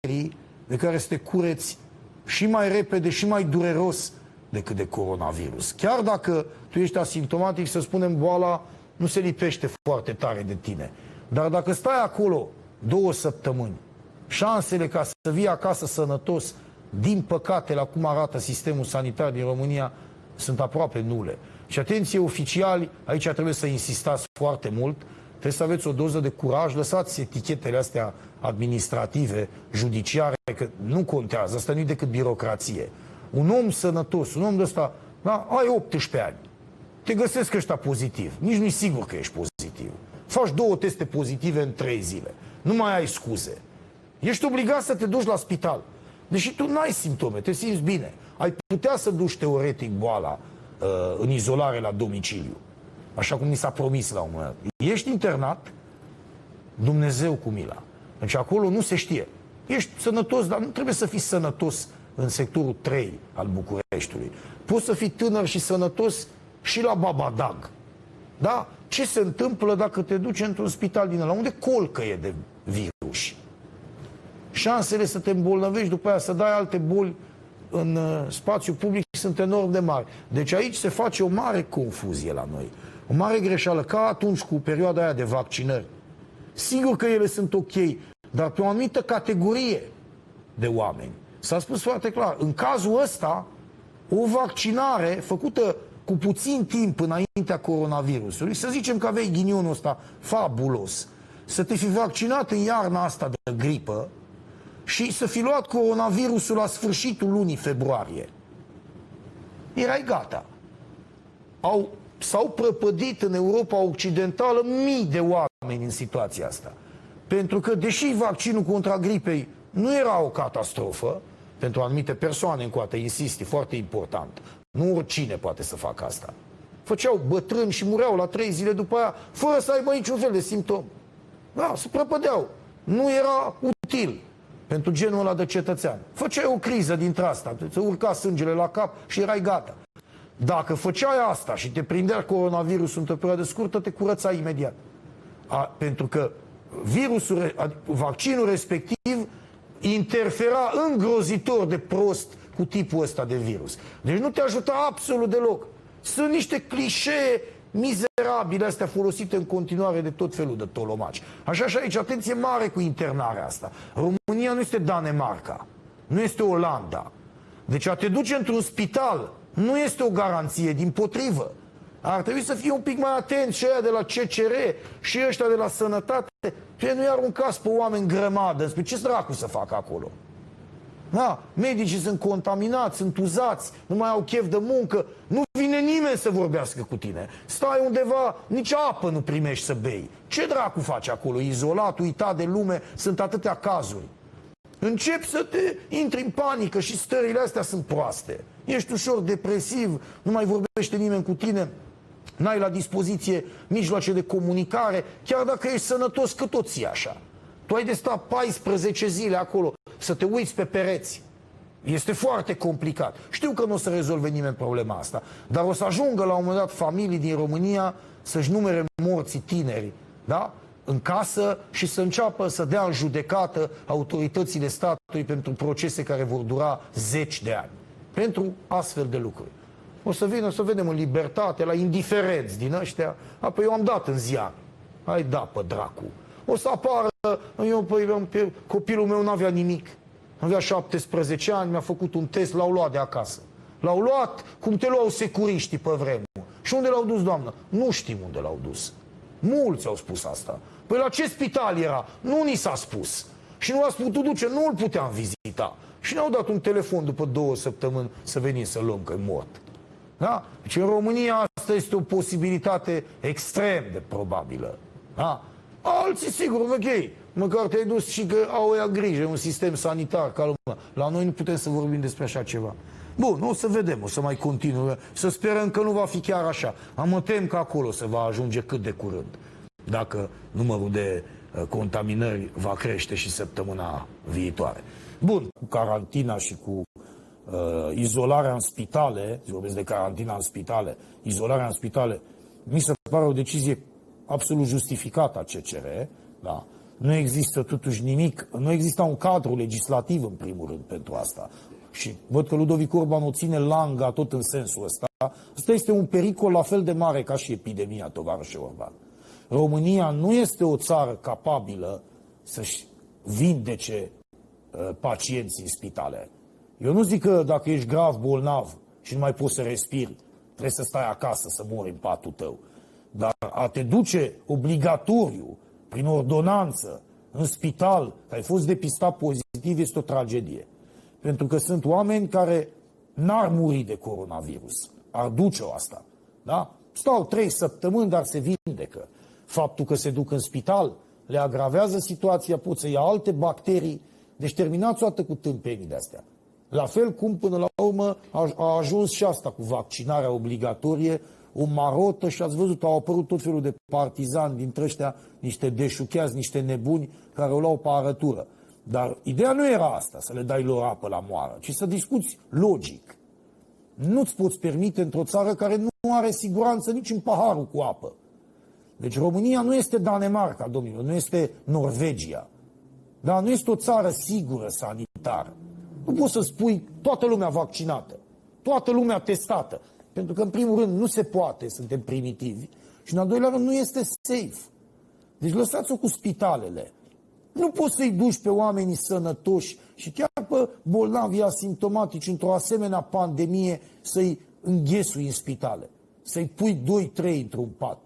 bacterii de care să te cureți și mai repede și mai dureros decât de coronavirus. Chiar dacă tu ești asimptomatic, să spunem, boala nu se lipește foarte tare de tine. Dar dacă stai acolo 2 săptămâni, șansele ca să vii acasă sănătos, din păcate, la cum arată sistemul sanitar din România, sunt aproape nule. Și atenție, oficiali, aici trebuie să insistați foarte mult, trebuie să aveți o doză de curaj, lăsați etichetele astea administrative, judiciare, că nu contează, asta nu e decât birocrație. Un om sănătos, un om de ăsta, da, ai 18 ani, te găsesc ăștia pozitiv, nici nu-i sigur că ești pozitiv. Faci 2 teste pozitive în 3 zile, nu mai ai scuze. Ești obligat să te duci la spital. Deși tu n-ai simptome, te simți bine. Ai putea să duci teoretic boala în izolare la domiciliu, așa cum ni s-a promis la un moment dat. Ești internat, Dumnezeu cu mila. Deci acolo nu se știe. Ești sănătos, dar nu trebuie să fii sănătos în sectorul 3 al Bucureștiului. Poți să fii tânăr și sănătos și la Babadag. Da? Ce se întâmplă dacă te duci într-un spital din ăla? Unde colcăie de virus? Șansele să te îmbolnăvești, după aia să dai alte boli în spațiu public sunt enorm de mari. Deci aici se face o mare confuzie la noi. O mare greșeală, ca atunci cu perioada aia de vaccinări. Sigur că ele sunt ok, dar pe o anumită categorie de oameni. S-a spus foarte clar, în cazul ăsta, o vaccinare făcută cu puțin timp înaintea coronavirusului, să zicem că aveai ghinionul ăsta fabulos, să te fi vaccinat în iarna asta de gripă și să fi luat coronavirusul la sfârșitul lunii februarie. Erai gata. S-au prăpădit în Europa Occidentală mii de oameni în situația asta. Pentru că, deși vaccinul contra gripei nu era o catastrofă, pentru anumite persoane, încoate, insist, e foarte important. Nu oricine poate să facă asta. Făceau bătrâni și mureau la 3 zile după aia, fără să aibă niciun fel de simptom. Da, se prăpădeau. Nu era util pentru genul ăla de cetățean. Făceai o criză dintre asta, să urca sângele la cap și erai gata. Dacă făceai asta și te prindea coronavirusul într-o perioadă scurtă, te curățai imediat. Pentru că vaccinul respectiv interfera îngrozitor de prost cu tipul ăsta de virus. Deci nu te ajuta absolut deloc. Sunt niște clișee mizerabile astea folosite în continuare de tot felul de tolomaci. Așa și aici, atenție mare cu internarea asta. România nu este Danemarca, nu este Olanda. Deci a te duce într-un spital nu este o garanție, dimpotrivă. Ar trebui să fie un pic mai atent și ăia de la CCR și ăștia de la Sănătate. Pe nu i-ar aruncați pe oameni grămadă. Ce dracu să facă acolo? Da, medicii sunt contaminați, sunt uzați, nu mai au chef de muncă, nu vine nimeni să vorbească cu tine. Stai undeva, nici apă nu primești să bei. Ce dracu faci acolo? Izolat, uitat de lume, sunt atâtea cazuri. Începi să te intri în panică și stările astea sunt proaste. Ești ușor depresiv, nu mai vorbește nimeni cu tine, n-ai la dispoziție mijloace de comunicare, chiar dacă ești sănătos, că tot ții așa. Tu ai de stat 14 zile acolo, să te uiți pe pereți. Este foarte complicat. Știu că nu o să rezolve nimeni problema asta, dar o să ajungă la un moment dat familii din România să-și numere morții tineri, da? În casă și să înceapă să dea în judecată autoritățile statului pentru procese care vor dura 10 de ani. Pentru astfel de lucruri. O să vină să vedem în libertate, la indiferenți din ăștia. Apoi eu am dat în ziar. Hai da pe dracu. O să apară, copilul meu n-avea nimic. Avea 17 ani, mi-a făcut un test, l-au luat de acasă. L-au luat cum te luau securiștii pe vremuri. Și unde l-au dus, doamnă? Nu știm unde l-au dus. Mulți au spus asta. Păi la ce spital era? Nu ni s-a spus. Și nu ați putut duce, nu îl puteam vizita. Și ne-au dat un telefon după 2 săptămâni să venim să luăm că e mort. Da? Deci în România asta este o posibilitate extrem de probabilă. Da? Alții, sigur, ok, măcar te-ai dus și că au ea grijă, un sistem sanitar ca lumea. La noi nu putem să vorbim despre așa ceva. Bun, o să vedem, o să mai continuă. Să sperăm că nu va fi chiar așa. Mă tem că acolo se va ajunge cât de curând. Dacă numărul de contaminări va crește și săptămâna viitoare. Bun, cu carantina și cu izolarea în spitale, vorbesc de carantina în spitale, izolarea în spitale, mi se pare o decizie absolut justificată a CCR, da? Nu există totuși nimic, nu există un cadru legislativ în primul rând pentru asta. Și văd că Ludovic Orban o ține langa tot în sensul ăsta. Asta este un pericol la fel de mare ca și epidemia, tovarășe Orban. România nu este o țară capabilă să-și vindece pacienții în spitale. Eu nu zic că dacă ești grav bolnav și nu mai poți să respiri, trebuie să stai acasă să mori în patul tău. Dar a te duce obligatoriu, prin ordonanță, în spital, că ai fost depistat pozitiv, este o tragedie. Pentru că sunt oameni care n-ar muri de coronavirus. Ar duce-o asta. Da? Stau 3 săptămâni, dar se vindecă. Faptul că se duc în spital le agravează situația, pot să ia alte bacterii. Deci terminați o dată cu tâmpenii de-astea. La fel cum până la urmă a ajuns și asta cu vaccinarea obligatorie, o marotă, și ați văzut, au apărut tot felul de partizani dintre ăștia, niște deșucheați, niște nebuni care o luau pe arătură. Dar ideea nu era asta, să le dai lor apă la moară, ci să discuți logic. Nu-ți poți permite într-o țară care nu are siguranță nici în paharul cu apă. Deci România nu este Danemarca, domnilor, nu este Norvegia. Dar nu este o țară sigură sanitară. Nu poți să spui toată lumea vaccinată, toată lumea testată. Pentru că, în primul rând, nu se poate, suntem primitivi. Și, în al doilea rând, nu este safe. Deci lăsați-o cu spitalele. Nu poți să-i duci pe oamenii sănătoși și chiar pe bolnavii asimptomatici într-o asemenea pandemie să-i înghesui în spitale. Să-i pui 2-3 într-un pat.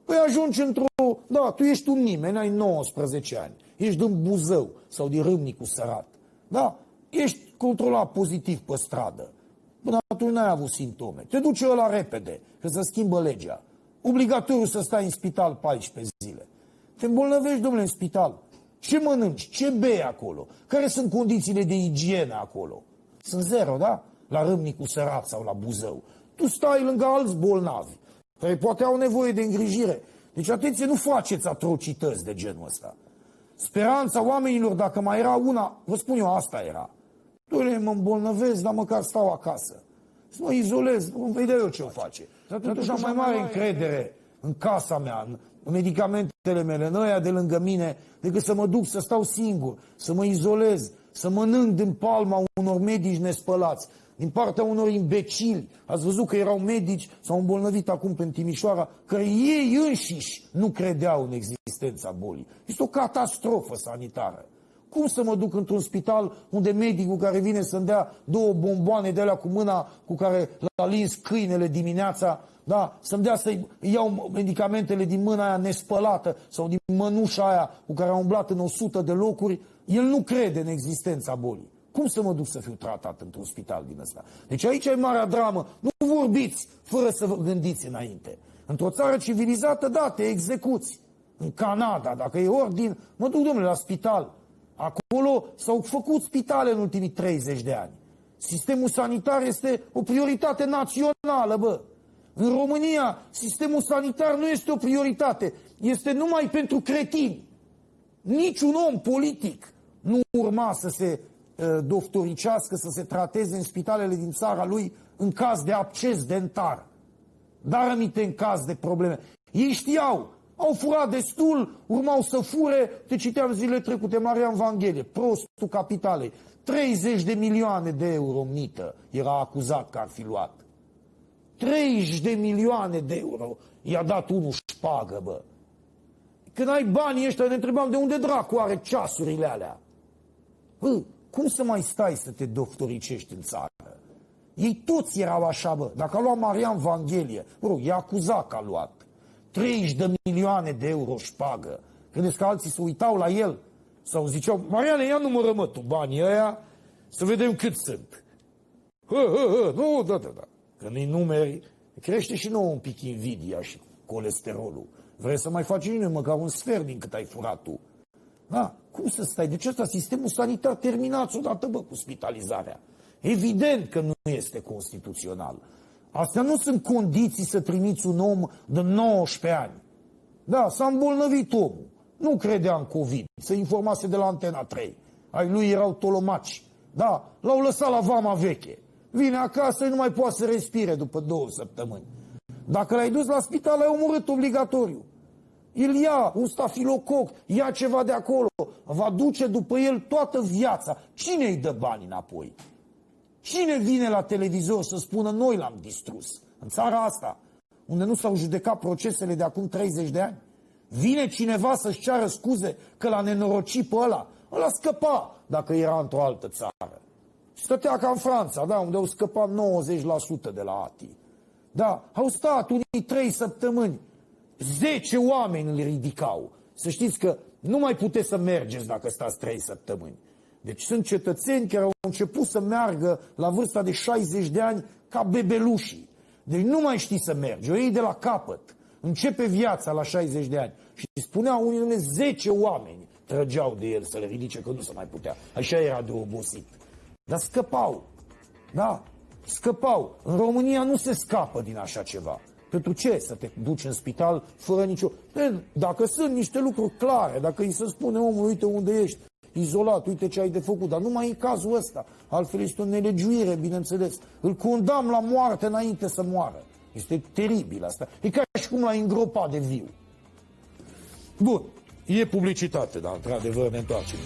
Păi ajungi într-o... Da, tu ești un nimeni, ai 19 ani. Ești din Buzău sau din Râmnicu Sărat. Da? Ești controlat pozitiv pe stradă. Până atunci n-ai avut simptome. Te duce ăla repede, că se schimbă legea. Obligatoriu să stai în spital 14 zile. Te îmbolnăvești, domnule, în spital. Ce mănânci? Ce bei acolo? Care sunt condițiile de igienă acolo? Sunt zero, da? La Râmnicu Sărat sau la Buzău. Tu stai lângă alți bolnavi, care poate au nevoie de îngrijire. Deci, atenție, nu faceți atrocități de genul ăsta. Speranța oamenilor, dacă mai era una, vă spun eu, asta era. Doamne, mă îmbolnăvesc, dar măcar stau acasă. Să mă izolez, nu vedea eu ce o face. Și atunci am mai mare încredere în casa mea, în medicamentele mele, în ăia de lângă mine, decât să mă duc să stau singur, să mă izolez, să mănânc din palma unor medici nespălați, din partea unor imbecili. Ați văzut că erau medici, s-au îmbolnăvit acum pe Timișoara, care ei înșiși nu credeau în existența bolii. Este o catastrofă sanitară. Cum să mă duc într-un spital unde medicul care vine să-mi dea 2 bomboane de alea cu mâna cu care l-a lins câinele dimineața, da, să-mi dea să iau medicamentele din mâna aia nespălată sau din mănușa aia cu care a umblat în 100 de locuri, el nu crede în existența bolii. Cum să mă duc să fiu tratat într-un spital din ăsta? Deci aici e marea dramă. Nu vorbiți fără să vă gândiți înainte. Într-o țară civilizată, da, te execuți. În Canada, dacă e ordin, mă duc, domnule, la spital. Acolo s-au făcut spitale în ultimii 30 de ani. Sistemul sanitar este o prioritate națională, bă. În România, sistemul sanitar nu este o prioritate. Este numai pentru cretini. Niciun om politic nu urma să se doftoricească, să se trateze în spitalele din țara lui în caz de absces dentar. Dar aminte în caz de probleme. Ei știau. Au furat destul, urmau să fure, te citeam zilele trecute, Marian Vanghelie, prostul capitalei. 30 de milioane de euro mită era acuzat că ar fi luat. 30 de milioane de euro i-a dat unul șpagă, bă. Când ai banii ăștia, ne întrebam de unde dracu are ceasurile alea. Bă, cum să mai stai să te doctoricești în țară? Ei toți erau așa, bă. Dacă a luat Marian Vanghelie, i-a acuzat că a luat. 30 de milioane de euro șpagă. Credeți că alții se uitau la el? Sau ziceau, Mariane, ia numără, mă, tu banii ăia, să vedem cât sunt. Nu, da. Când îi numeri, crește și nouă un pic invidia și colesterolul. Vrei să mai faci nimeni măcar un sfert din cât ai furat tu. Da, cum să stai? Deci ăsta, sistemul sanitar, terminați odată, bă, cu spitalizarea. Evident că nu este constituțional. Astea nu sunt condiții să trimiți un om de 19 ani. Da, s-a îmbolnăvit omul. Nu credea în COVID. Se informase de la Antena 3. Ai lui erau tolomaci. Da, l-au lăsat la vama veche. Vine acasă și nu mai poate să respire după 2 săptămâni. Dacă l-ai dus la spital, l-ai omorât obligatoriu. El ia un stafilococ, ia ceva de acolo, va duce după el toată viața. Cine îi dă bani înapoi? Cine vine la televizor să spună noi l-am distrus? În țara asta, unde nu s-au judecat procesele de acum 30 de ani, vine cineva să-și ceară scuze că l-a nenorocit pe ăla? Ăla scăpa dacă era într-o altă țară. Stătea ca în Franța, da, unde au scăpat 90% de la ATI. Da, au stat unii 3 săptămâni. 10 oameni îl ridicau. Să știți că nu mai puteți să mergeți dacă stați 3 săptămâni. Deci sunt cetățeni care au început să meargă la vârsta de 60 de ani ca bebelușii. Deci nu mai știi să mergi, o iei de la capăt. Începe viața la 60 de ani. Și spuneau unii, 10 oameni trăgeau de el să le ridice, că nu se mai putea. Așa era de obosit. Dar scăpau. Da, scăpau. În România nu se scapă din așa ceva. Pentru ce să te duci în spital fără nicio... Dacă sunt niște lucruri clare, dacă îi se spune omul, uite unde ești, izolat, uite ce ai de făcut, dar numai în cazul ăsta, altfel este o nelegiuire, bineînțeles. Îl condamn la moarte înainte să moară. Este teribil asta. E ca și cum l-ai îngropat de viu. Bun, e publicitate, dar într-adevăr ne întoarcem.